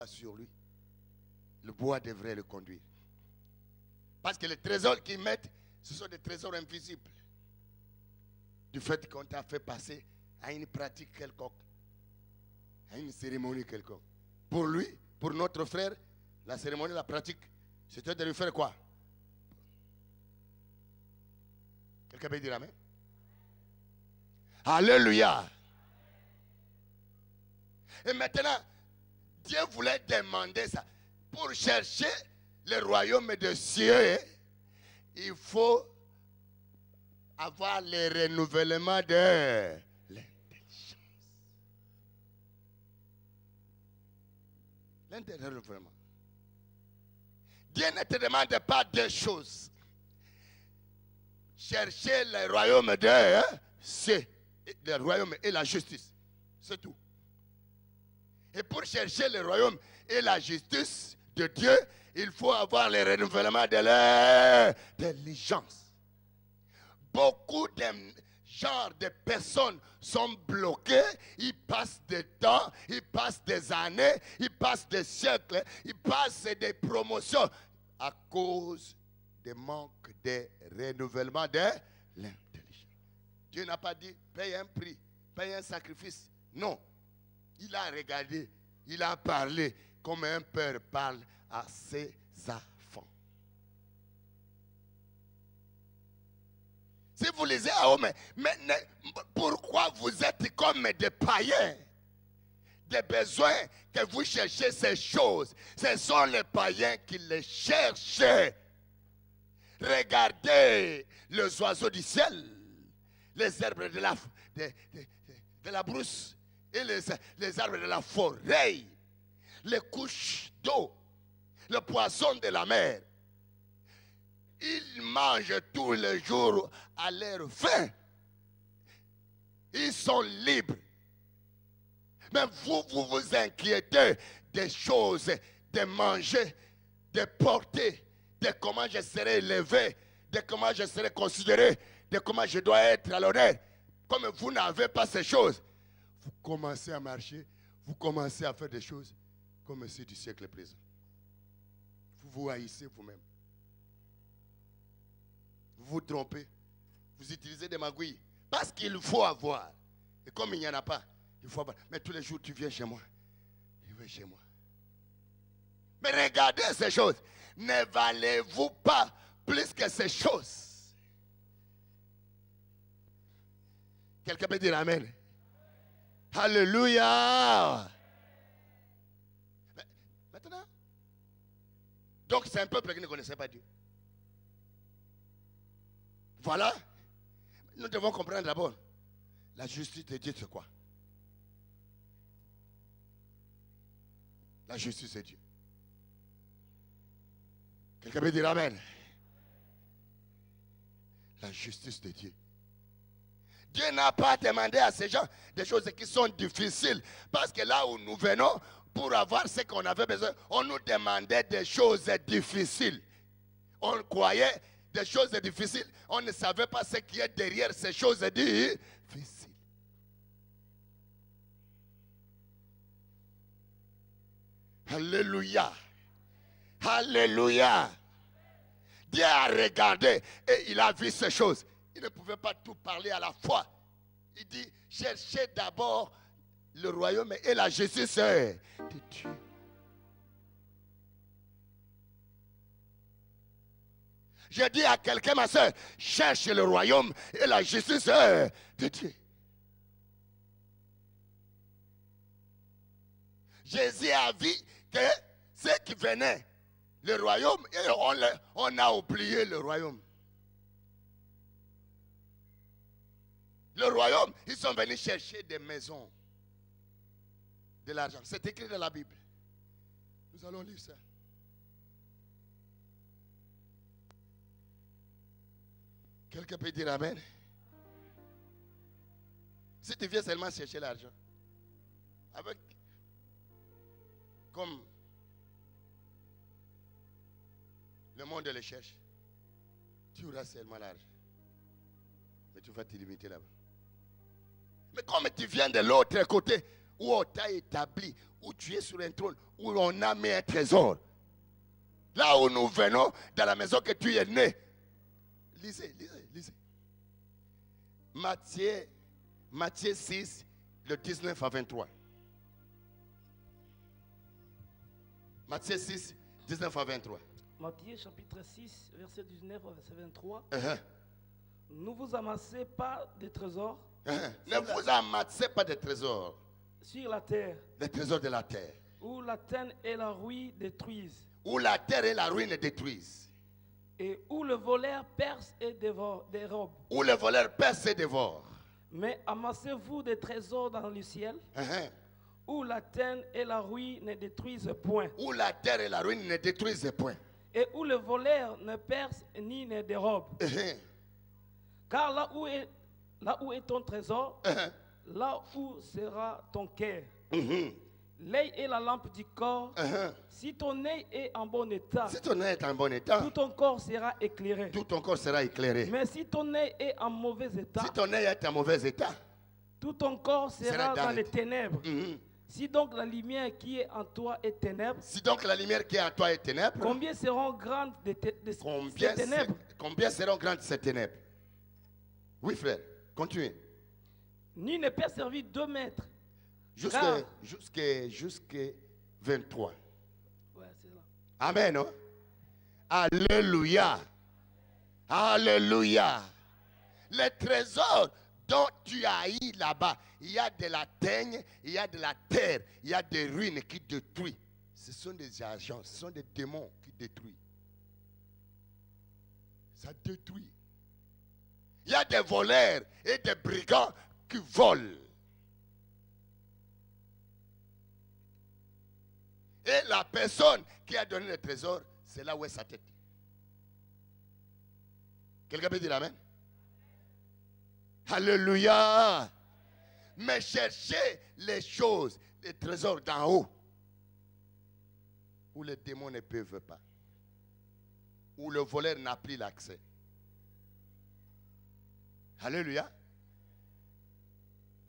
sur lui, le bois devrait le conduire. Parce que les trésors qu'ils mettent, ce sont des trésors invisibles. Du fait qu'on t'a fait passer à une pratique quelconque, à une cérémonie quelconque. Pour lui, pour notre frère, la cérémonie, la pratique, c'était de lui faire quoi? Quelqu'un peut dire amen? Alléluia. Et maintenant, Dieu voulait demander ça. Pour chercher le royaume des cieux, il faut avoir le renouvellement de l'intelligence. L'interrenouvellement. Dieu ne te demande pas deux choses. Chercher le royaume de cieux, le royaume et la justice. C'est tout. Et pour chercher le royaume et la justice de Dieu, il faut avoir le renouvellement de l'intelligence. Beaucoup de genres de personnes sont bloquées, ils passent des temps, ils passent des années, ils passent des siècles, ils passent des promotions à cause du manque de renouvellement de l'intelligence. Dieu n'a pas dit paye un prix, paye un sacrifice. Non. Il a regardé, il a parlé comme un père parle à ses enfants. Si vous lisez à homme, mais pourquoi vous êtes comme des païens? Des besoins que vous cherchez ces choses, ce sont les païens qui les cherchent. Regardez les oiseaux du ciel, les herbes de la brousse, et les arbres de la forêt, les couches d'eau, le poisson de la mer. Ils mangent tous les jours à leur faim. Ils sont libres. Mais vous vous inquiétez des choses, de manger, de porter, de comment je serai élevé, de comment je serai considéré, de comment je dois être à l'honneur. Comme vous n'avez pas ces choses, vous commencez à marcher, vous commencez à faire des choses comme ceux du siècle présent. Vous vous haïssez vous-même. Vous vous trompez. Vous utilisez des magouilles. Parce qu'il faut avoir. Et comme il n'y en a pas, il faut avoir. Mais tous les jours, tu viens chez moi. Tu viens chez moi. Mais regardez ces choses. Ne valez-vous pas plus que ces choses? Quelqu'un peut dire amen? Alléluia. Maintenant, donc c'est un peuple qui ne connaissait pas Dieu. Voilà. Nous devons comprendre d'abord. La justice de Dieu, c'est quoi? La justice de Dieu. Quelqu'un peut dire amen? La justice de Dieu. Dieu n'a pas demandé à ces gens des choses qui sont difficiles. Parce que là où nous venons, pour avoir ce qu'on avait besoin, on nous demandait des choses difficiles. On croyait des choses difficiles. On ne savait pas ce qui est derrière ces choses difficiles. Alléluia. Alléluia. Dieu a regardé et il a vu ces choses. Il ne pouvait pas tout parler à la fois. Il dit, cherchez d'abord le royaume et la justice de Dieu. Je dis à quelqu'un, ma soeur, cherche le royaume et la justice de Dieu. Jésus a vu que ceux qui venaient, le royaume, et on a oublié le royaume. Le royaume, ils sont venus chercher des maisons, de l'argent. C'est écrit dans la Bible. Nous allons lire ça. Quelqu'un peut dire amen? Si tu viens seulement chercher l'argent, avec, comme le monde le cherche, tu auras seulement l'argent. Mais tu vas te limiter là-bas. Mais comme tu viens de l'autre côté, où on t'a établi, où tu es sur un trône, où on a mis un trésor. Là où nous venons, dans la maison que tu es né. Lisez. Matthieu 6, le 19 à 23. Matthieu 6, 19 à 23. Matthieu chapitre 6, verset 19 à verset 23. Uh-huh. Ne vous amassez pas de trésors. Ne vous amassez pas de trésors. Sur la terre. Les trésors de la terre. Où la terre et la ruine détruisent. Où la terre et la ruine détruisent. Et où le voleur perce et dérobe. Où le voleur perce et dévore. Mais amassez-vous des trésors dans le ciel. Uh-huh. Où la terre et la ruine ne détruisent point. Où la terre et la ruine ne détruisent point. Et où le voleur ne perce ni ne dérobe. Uh-huh. Car là où est ton trésor, Uh-huh. là où sera ton cœur. Uh-huh. L'œil est la lampe du corps. Uh-huh. Si ton œil est en bon état, Si ton œil est en bon état, tout ton corps sera éclairé. tout ton corps sera éclairé. Mais si ton œil est en mauvais état, Si ton œil est en mauvais état, tout ton corps sera dans les ténèbres. uh-huh. Si donc la lumière qui est en toi est ténèbres, Si donc la lumière qui est en toi est ténèbres, combien seront grandes ces ténèbres? Combien seront grandes ces ténèbres? Oui, frère, continuez. Nul ne peut servir 2 maîtres. Jusqu'à 23. Ouais, c'est là. Amen. Hein? Alléluia. Alléluia. Les trésors dont tu as eu là-bas, il y a de la teigne, il y a de la terre, il y a des ruines qui détruisent. Ce sont des agents, ce sont des démons qui détruisent. Ça détruit. Il y a des voleurs et des brigands qui volent. Et la personne qui a donné le trésor, c'est là où est sa tête. Quelqu'un peut dire amen? Alléluia. Mais cherchez les choses, les trésors d'en haut, où les démons ne peuvent pas, où le voleur n'a plus l'accès. Alléluia.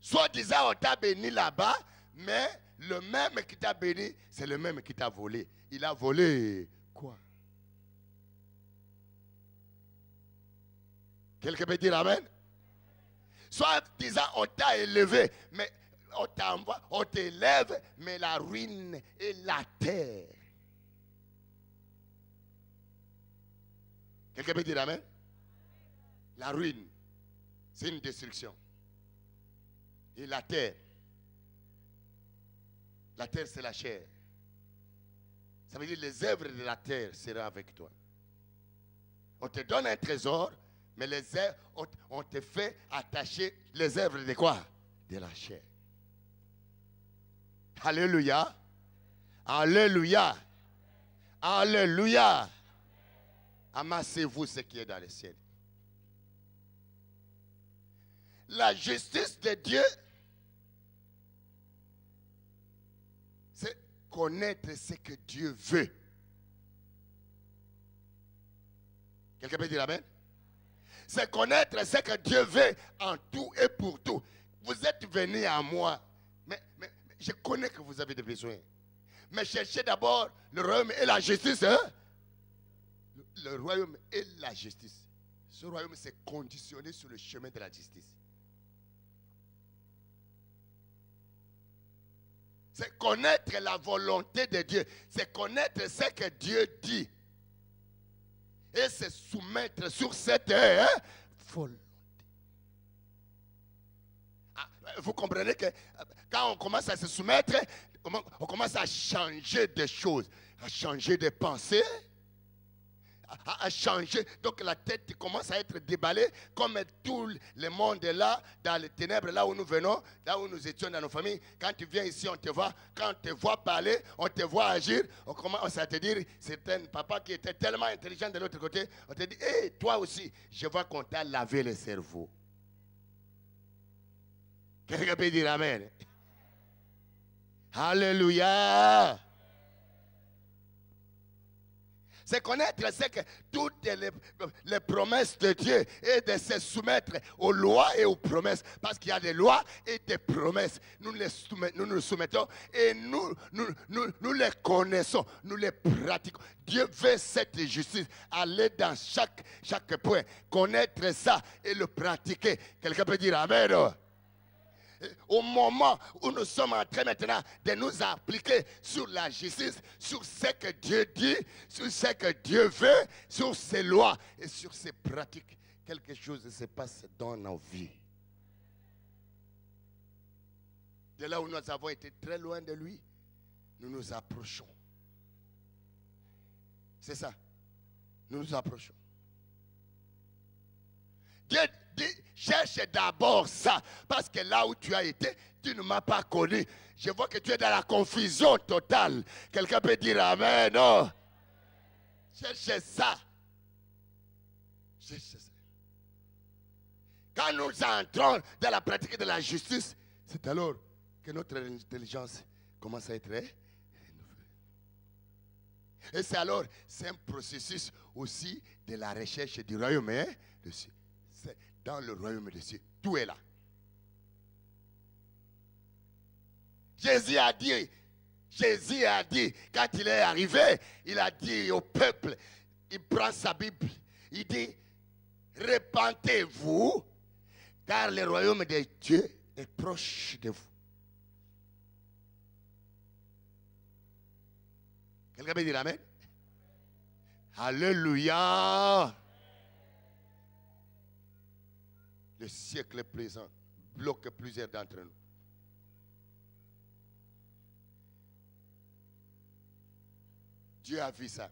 Soit disant on t'a béni là-bas, mais le même qui t'a béni, c'est le même qui t'a volé. Il a volé quoi? Quelqu'un peut dire amen? Soit disant on t'a élevé, mais on t'envoie, on t'élève, mais la ruine et la terre. Quelqu'un peut dire amen? La ruine, c'est une destruction. Et la terre c'est la chair. Ça veut dire les œuvres de la terre seront avec toi. On te donne un trésor, mais les œuvres, on te fait attacher les œuvres de quoi? De la chair. Alléluia. Alléluia. Alléluia. Amassez-vous ce qui est dans le ciel. La justice de Dieu, c'est connaître ce que Dieu veut. Quelqu'un peut dire amen? C'est connaître ce que Dieu veut en tout et pour tout. Vous êtes venus à moi, mais je connais que vous avez des besoins. Mais cherchez d'abord le royaume et la justice. Hein? Le royaume et la justice. Ce royaume, c'est conditionné sur le chemin de la justice. C'est connaître la volonté de Dieu. C'est connaître ce que Dieu dit. Et se soumettre sur cette volonté. Ah, vous comprenez que quand on commence à se soumettre, on commence à changer de choses, à changer de pensées, à changer. Donc la tête commence à être déballée comme tout le monde est là, dans les ténèbres, là où nous venons, là où nous étions dans nos familles. Quand tu viens ici, on te voit. Quand on te voit parler, on te voit agir, on commence à te dire, c'est un papa qui était tellement intelligent de l'autre côté, on te dit, hé, toi aussi, je vois qu'on t'a lavé le cerveau. Quelqu'un peut dire amen? Alléluia. C'est connaître, c'est que toutes les promesses de Dieu et de se soumettre aux lois et aux promesses. Parce qu'il y a des lois et des promesses. Nous nous soumettons et nous les connaissons, nous les pratiquons. Dieu veut cette justice, aller dans chaque point, connaître ça et le pratiquer. Quelqu'un peut dire Amen. Au moment où nous sommes en train maintenant de nous appliquer sur la justice, sur ce que Dieu dit, sur ce que Dieu veut, sur ses lois et sur ses pratiques, quelque chose se passe dans nos vies. De là où nous avons été très loin de lui, nous nous approchons. C'est ça. Nous nous approchons. Dieu dit, cherche d'abord ça. Parce que là où tu as été, tu ne m'as pas connu. Je vois que tu es dans la confusion totale. Quelqu'un peut dire Amen, non? Cherche ça. Cherche ça. Quand nous entrons dans la pratique de la justice, c'est alors que notre intelligence commence à être renouvelée. Et c'est alors, c'est un processus aussi de la recherche du royaume de Dieu. C'est dans le royaume de Dieu. Tout est là. Jésus a dit, quand il est arrivé, il a dit au peuple, il prend sa Bible, il dit, répentez-vous, car le royaume de Dieu est proche de vous. Quelqu'un peut dire Amen? Alléluia. Le siècle présent bloque plusieurs d'entre nous. Dieu a vu ça.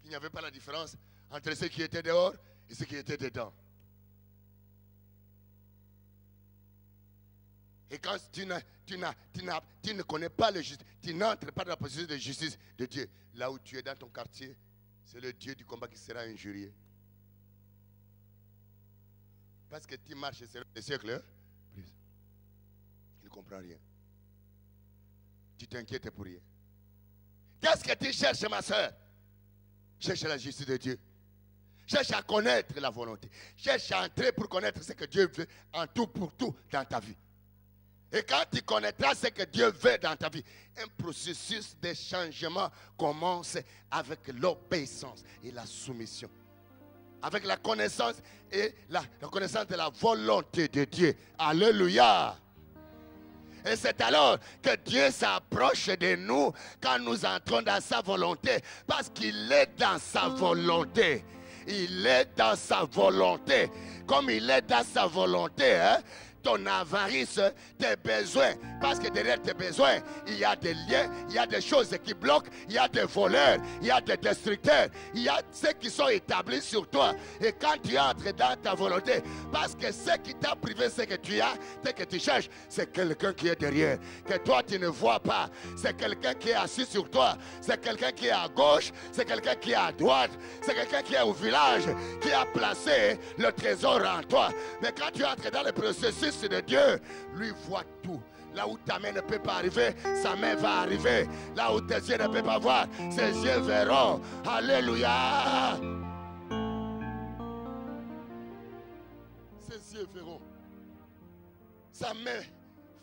Il n'y avait pas la différence entre ceux qui étaient dehors et ceux qui étaient dedans. Et quand tu ne connais pas le justice, tu n'entres pas dans la processus de justice de Dieu. Là où tu es dans ton quartier, c'est le Dieu du combat qui sera injurié. Parce que tu marches sur le siècle, plus. Il ne comprend rien. Tu t'inquiètes pour rien. Qu'est-ce que tu cherches, ma soeur? Cherche la justice de Dieu. Cherche à connaître la volonté. Cherche à entrer pour connaître ce que Dieu veut en tout pour tout dans ta vie. Et quand tu connaîtras ce que Dieu veut dans ta vie, un processus de changement commence avec l'obéissance et la soumission. Avec la connaissance et la connaissance de la volonté de Dieu. Alléluia. Et c'est alors que Dieu s'approche de nous quand nous entrons dans sa volonté. Parce qu'il est dans sa volonté. Il est dans sa volonté. Comme il est dans sa volonté, ton avarice, tes besoins. Parce que derrière tes besoins, il y a des liens, il y a des choses qui bloquent, il y a des voleurs, il y a des destructeurs, il y a ceux qui sont établis sur toi. Et quand tu entres dans ta volonté, parce que ce qui t'a privé, ce que tu as, ce que tu cherches, c'est quelqu'un qui est derrière, que toi tu ne vois pas. C'est quelqu'un qui est assis sur toi, c'est quelqu'un qui est à gauche, c'est quelqu'un qui est à droite, c'est quelqu'un qui est au village, qui a placé le trésor en toi. Mais quand tu entres dans le processus de Dieu, lui voit tout. Là où ta main ne peut pas arriver, sa main va arriver. Là où tes yeux ne peuvent pas voir, ses yeux verront. Alléluia. Ses yeux verront. Sa main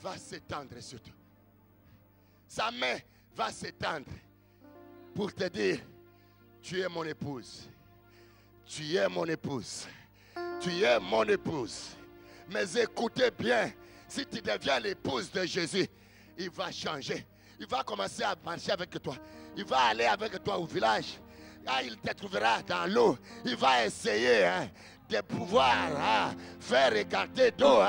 va s'étendre sur toi. Sa main va s'étendre pour te dire, tu es mon épouse. Tu es mon épouse. Tu es mon épouse. Mais écoutez bien, si tu deviens l'épouse de Jésus, il va changer. Il va commencer à marcher avec toi. Il va aller avec toi au village. Ah, il te trouvera dans l'eau. Il va essayer de pouvoir faire écarter d'eau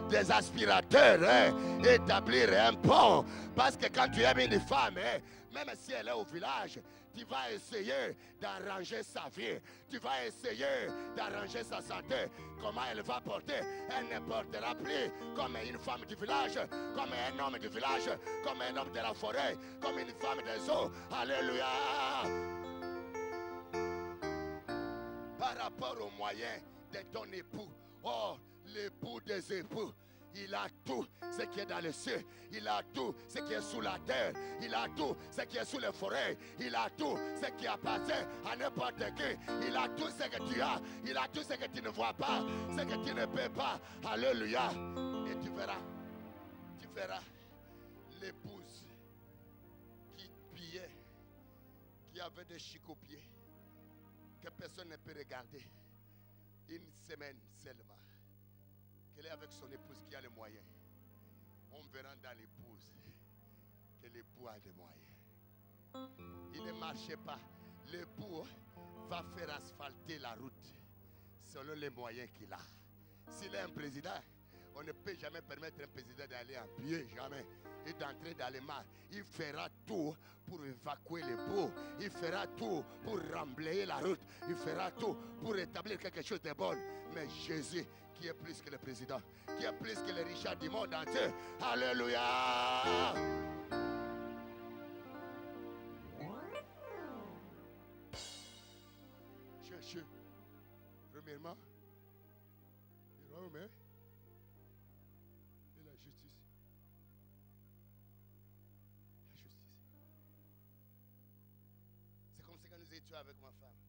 des aspirateurs, établir un pont. Parce que quand tu aimes une femme, même si elle est au village, tu vas essayer d'arranger sa vie. Tu vas essayer d'arranger sa santé. Comment elle va porter? Elle ne portera plus comme une femme du village, comme un homme du village, comme un homme de la forêt, comme une femme des eaux. Alléluia! Par rapport aux moyens de ton époux, oh, l'époux des époux, Il a tout ce qui est dans les cieux. Il a tout ce qui est sous la terre. Il a tout ce qui est sous les forêts. Il a tout ce qui appartient à n'importe qui. Il a tout ce que tu as. Il a tout ce que tu ne vois pas. Ce que tu ne peux pas. Alléluia. Et tu verras l'épouse qui pillait, qui avait des chics aux pieds, que personne ne peut regarder. Une semaine seulement, qu'elle est avec son épouse qui a les moyens. On verra dans l'épouse que l'époux a des moyens. Il ne marchait pas. L'époux va faire asphalter la route selon les moyens qu'il a. S'il est un président, on ne peut jamais permettre à un président d'aller en pied, jamais. Et d'entrer dans les mares. Il fera tout pour évacuer les bouts. Il fera tout pour remblayer la route. Il fera tout pour établir quelque chose de bon. Mais Jésus, qui est plus que le président, qui est plus que les Richard du monde entier. Alléluia! Cherchez, premièrement, le royaume et la justice. La justice. C'est comme ça que nous étions avec ma femme.